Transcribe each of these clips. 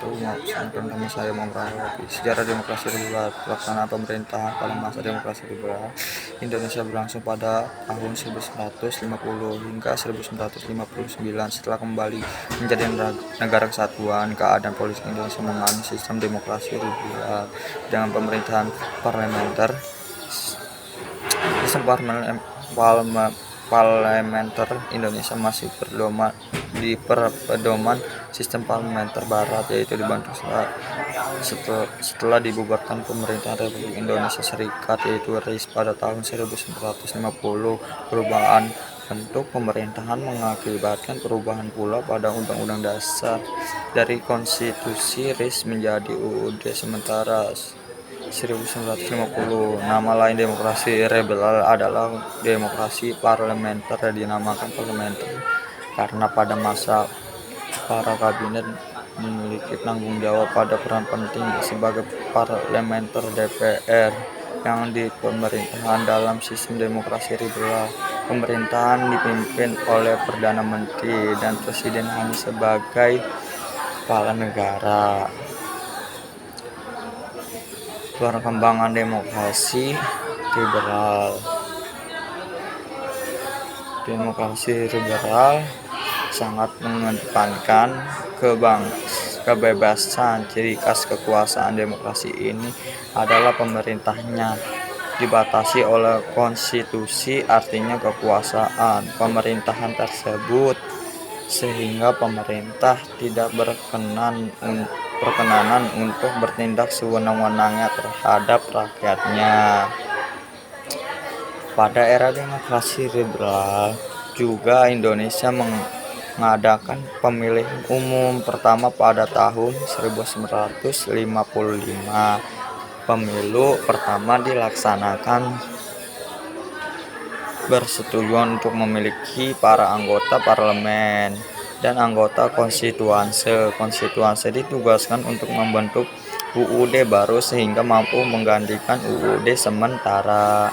wabarakatuh. Sampaikan kami saya memperingati sejarah demokrasi liberal. Pelaksanaan pemerintahan pada masa demokrasi liberal Indonesia berlangsung pada tahun 1950 hingga 1959. Setelah kembali menjadi negara kesatuan, keadaan politik Indonesia mengalami sistem demokrasi liberal dengan pemerintahan parlementer. Sistem parlementer Indonesia masih berpedoman sistem parlementer barat, yaitu dibantu setelah dibubarkan pemerintahan Republik Indonesia Serikat, yaitu RIS pada tahun 1950. Perubahan bentuk pemerintahan mengakibatkan perubahan pula pada Undang-Undang Dasar dari Konstitusi RIS menjadi UUD sementara 1950. Nama lain demokrasi liberal adalah demokrasi parlementer, dinamakan parlementer karena pada masa para kabinet memiliki tanggung jawab pada peran penting sebagai parlementer DPR yang di pemerintahan. Dalam sistem demokrasi liberal, pemerintahan dipimpin oleh Perdana Menteri dan Presiden hanya sebagai kepala negara. Perkembangan demokrasi liberal. Demokrasi liberal sangat mengedepankan kebebasan. Ciri khas kekuasaan demokrasi ini adalah pemerintahnya dibatasi oleh konstitusi, artinya kekuasaan pemerintahan tersebut, sehingga pemerintah tidak berkenanan untuk bertindak sewenang-wenangnya terhadap rakyatnya. Pada era demokrasi liberal juga Indonesia mengadakan pemilihan umum pertama pada tahun 1955. Pemilu pertama dilaksanakan bersetujuan untuk memiliki para anggota parlemen dan anggota konstituanse. Konstituanse ditugaskan untuk membentuk UUD baru sehingga mampu menggantikan UUD sementara.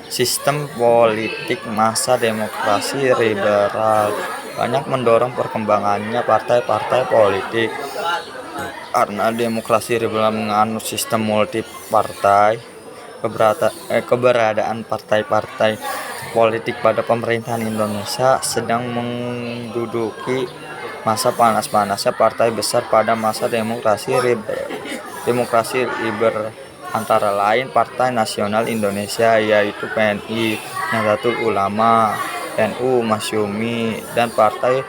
Sistem politik masa demokrasi liberal banyak mendorong perkembangannya partai-partai politik. Karena demokrasi liberal menganut sistem multipartai, keberadaan partai-partai politik pada pemerintahan Indonesia sedang menduduki masa panas-panasnya partai besar pada masa demokrasi liberal, antara lain Partai Nasional Indonesia, yaitu PNI, Nahdlatul Ulama, NU, Masyumi, dan Partai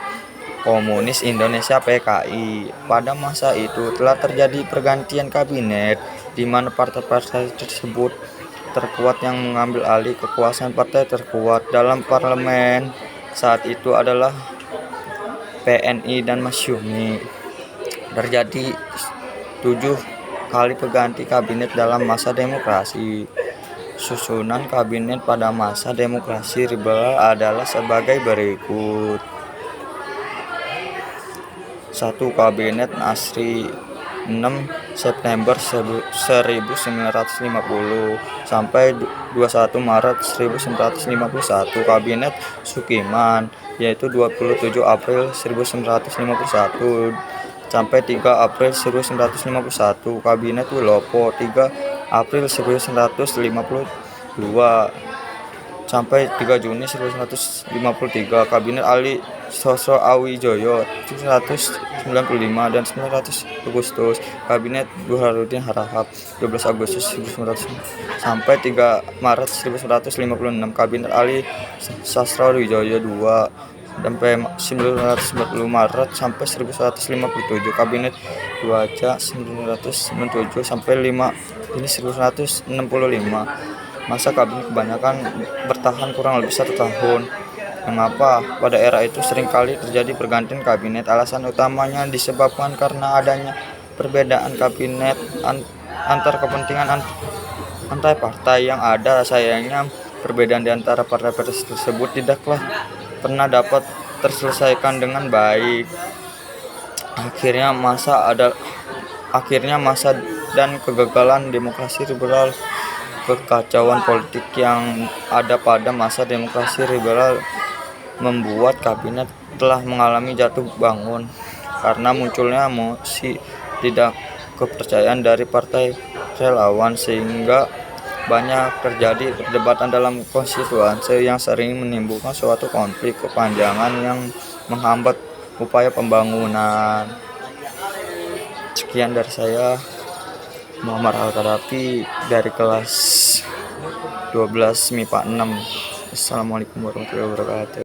Komunis Indonesia PKI. Pada masa itu telah terjadi pergantian kabinet di mana partai-partai tersebut terkuat yang mengambil alih kekuasaan. Partai terkuat dalam parlemen saat itu adalah PNI dan Masyumi. Terjadi 7 kali perganti kabinet dalam masa demokrasi. Susunan kabinet pada masa demokrasi liberal adalah sebagai berikut. 1. Kabinet Nasri 6 September 1950 sampai 21 Maret 1951. Kabinet Sukiman, yaitu 27 April 1951 sampai 3 April 1951. Kabinet Wilopo 3 April 1952 sampai 3 Juni 1953. Kabinet Ali Sosoawijoyo 1995 dan 19 Agustus. Kabinet Burhanuddin Harahap 12 Agustus 1900 sampai 3 Maret 1956. Kabinet Ali Sastrowijoyo 2 sampai 1940 Maret sampai 1957. Kabinet Dwaja 1997 sampai 5 Juni 1965. Masa kabinet kebanyakan bertahan kurang lebih 1 tahun. Mengapa pada era itu seringkali terjadi pergantian kabinet? Alasan utamanya disebabkan karena adanya perbedaan kabinet antar kepentingan antar partai yang ada. Sayangnya perbedaan di antara partai-partai tersebut tidaklah pernah dapat terselesaikan dengan baik. Akhirnya masa dan kegagalan demokrasi liberal, kekacauan politik yang ada pada masa demokrasi liberal membuat kabinet telah mengalami jatuh bangun. karena munculnya mosi tidak kepercayaan dari partai relawan, sehingga banyak terjadi perdebatan dalam konstituasi yang sering menimbulkan suatu konflik kepanjangan yang menghambat upaya pembangunan. Sekian dari saya, Muhammad Al-Kadafi dari kelas 12 MIPA 6. Assalamualaikum warahmatullahi wabarakatuh.